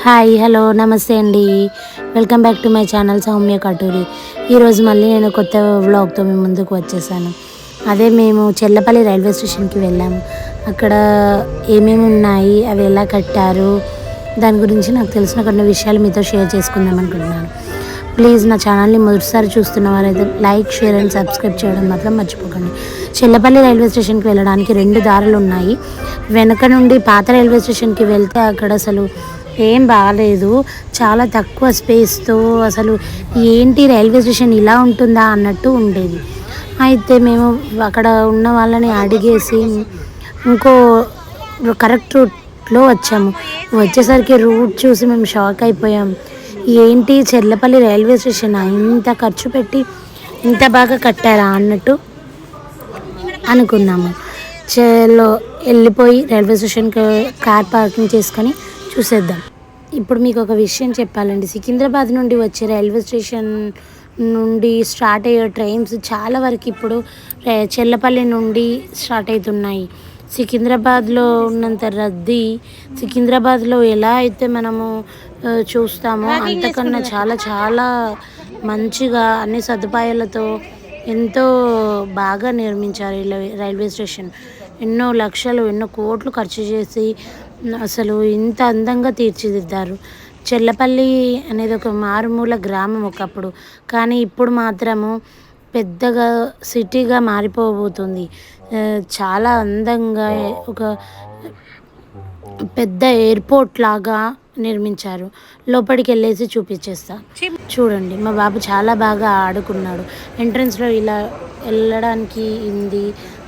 Hi hello నమస్తే అండి. Welcome back to my channel Soumya Katuri. ఈరోజు మళ్ళీ నేను కొత్త వ్లాగ్తో మీ ముందుకు వచ్చేసాను. అదే మేము చెల్లపల్లి రైల్వే స్టేషన్కి వెళ్ళాము. అక్కడ ఏమేమి ఉన్నాయి, అవి ఎలా కట్టారు, దాని గురించి నాకు తెలిసిన కొన్ని విషయాలు మీతో షేర్ చేసుకుందాం అనుకుంటున్నాను. ప్లీజ్ నా ఛానల్ని మొదటిసారి చూస్తున్న వారైతే లైక్, షేర్ అండ్ సబ్స్క్రైబ్ చేయడం మాత్రం మర్చిపోకండి. చెల్లపల్లి రైల్వే స్టేషన్కి వెళ్ళడానికి 2 దారులు ఉన్నాయి. వెనక నుండి పాత రైల్వే స్టేషన్కి వెళ్తే అక్కడ అసలు ఏం బాగాలేదు, చాలా తక్కువ స్పేస్తో అసలు ఏంటి రైల్వే స్టేషన్ ఇలా ఉంటుందా అన్నట్టు ఉండేది. అయితే మేము అక్కడ ఉన్న వాళ్ళని అడిగేసి ఇంకో కరెక్ట్ రూట్లో వచ్చాము. వచ్చేసరికి రూట్ చూసి మేము షాక్ అయిపోయాం. ఏంటి చెర్లపల్లి రైల్వే స్టేషన్ ఇంత ఖర్చు పెట్టి ఇంత బాగా కట్టారా అన్నట్టు అనుకున్నాము. చలో వెళ్ళిపోయి రైల్వే స్టేషన్కి కార్ పార్కింగ్ చేసుకొని చూసేద్దాం. ఇప్పుడు మీకు ఒక విషయం చెప్పాలండి. సికింద్రాబాద్ నుండి వచ్చే రైల్వే స్టేషన్ నుండి స్టార్ట్ అయ్యే ట్రైన్స్ చాలా వరకు ఇప్పుడు చెల్లపల్లి నుండి స్టార్ట్ అవుతున్నాయి. సికింద్రాబాద్లో ఉన్నంత రద్దీ సికింద్రాబాద్లో ఎలా అయితే మనము చూస్తామో అంతకన్నా చాలా చాలా మంచిగా అన్ని సదుపాయాలతో ఎంతో బాగా నిర్మించారు రైల్వే స్టేషన్. ఎన్నో లక్షలు, ఎన్నో కోట్లు ఖర్చు చేసి అసలు ఇంత అందంగా తీర్చిదిద్దారు. చెల్లపల్లి అనేది ఒక మారుమూల గ్రామం ఒకప్పుడు, కానీ ఇప్పుడు మాత్రము పెద్దగా సిటీగా మారిపోబోతుంది. చాలా అందంగా ఒక పెద్ద ఎయిర్పోర్ట్ లాగా నిర్మించారు. లోపలికి వెళ్ళేసి చూపించేస్తా. చూడండి, మా బాబు చాలా బాగా ఆడుకున్నాడు. ఎంట్రన్స్లో ఇలా వెళ్ళడానికి ఉంది.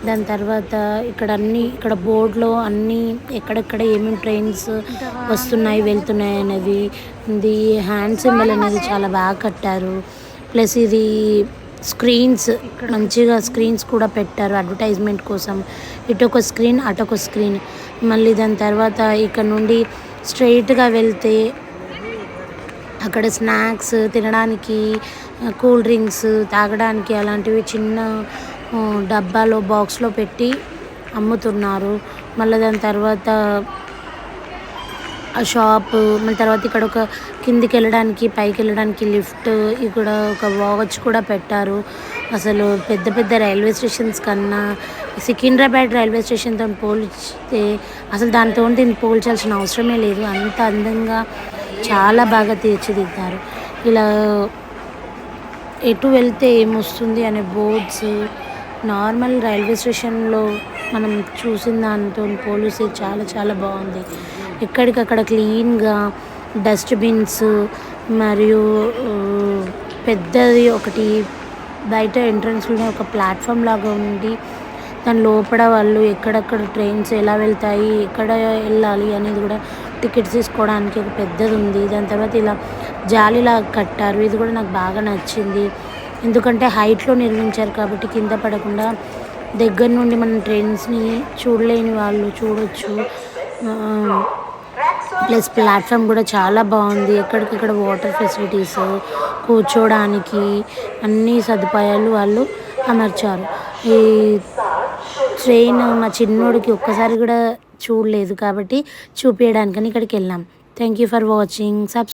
దాని తర్వాత ఇక్కడ బోర్డులో అన్నీ ఎక్కడెక్కడ ఏమేమి ట్రైన్స్ వస్తున్నాయి వెళ్తున్నాయి అనేది ఉంది. హ్యాండ్ సింబల్ అనేది చాలా బాగా కట్టారు. ప్లస్ ఇది స్క్రీన్స్, మంచిగా స్క్రీన్స్ కూడా పెట్టారు అడ్వర్టైజ్మెంట్ కోసం. ఇటొక స్క్రీన్, అటొక స్క్రీన్. మళ్ళీ దాని తర్వాత ఇక్కడ నుండి స్ట్రైట్గా వెళ్తే అక్కడ స్నాక్స్ తినడానికి, కూల్ డ్రింక్స్ తాగడానికి అలాంటివి చిన్న డబ్బాలో బాక్స్లో పెట్టి అమ్ముతున్నారు. మళ్ళీ దాని తర్వాత ఆ షాపు, మళ్ళీ తర్వాత ఇక్కడ ఒక కిందికి వెళ్ళడానికి పైకి వెళ్ళడానికి లిఫ్ట్, ఇక్కడ ఒక వాచ్ కూడా పెట్టారు. అసలు పెద్ద పెద్ద రైల్వే స్టేషన్స్ కన్నా సికింద్రాబాద్ రైల్వే స్టేషన్తో పోల్చితే అసలు దాంతో దీన్ని పోల్చాల్సిన అవసరమే లేదు. అంత అందంగా చాలా బాగా తీర్చిదిద్దారు. ఇలా ఎటు వెళ్తే ఏమొస్తుంది అనే బోర్డ్స్ నార్మల్ రైల్వే స్టేషన్లో మనం చూసిన దాంతో పోలిస్తే చాలా చాలా బాగుంది. ఎక్కడికక్కడ క్లీన్గా డస్ట్బిన్స్ మరియు పెద్దది ఒకటి బయట ఎంట్రన్స్లోనే ఒక ప్లాట్ఫామ్ లాగా ఉండి దాని లోపల వాళ్ళు ఎక్కడెక్కడ ట్రైన్స్ ఎలా వెళ్తాయి, ఎక్కడ వెళ్ళాలి అనేది కూడా టికెట్స్ తీసుకోవడానికి ఒక పెద్దది ఉంది. దాని తర్వాత ఇలా జాలీలా కట్టారు. ఇది కూడా నాకు బాగా నచ్చింది. ఎందుకంటే హైట్లో నిర్మించారు కాబట్టి కింద పడకుండా దగ్గర నుండి మనం ట్రైన్స్ని చూడలేని వాళ్ళు చూడొచ్చు. ప్లస్ ప్లాట్ఫామ్ కూడా చాలా బాగుంది. ఎక్కడికక్కడ వాటర్ ఫెసిలిటీస్, కూర్చోడానికి అన్ని సదుపాయాలు వాళ్ళు అమర్చారు. ఈ ట్రైన్ మా చిన్నోడికి ఒక్కసారి కూడా చూడలేదు కాబట్టి చూపించడానికని ఇక్కడికి వెళ్ళాం. Thank you for watching.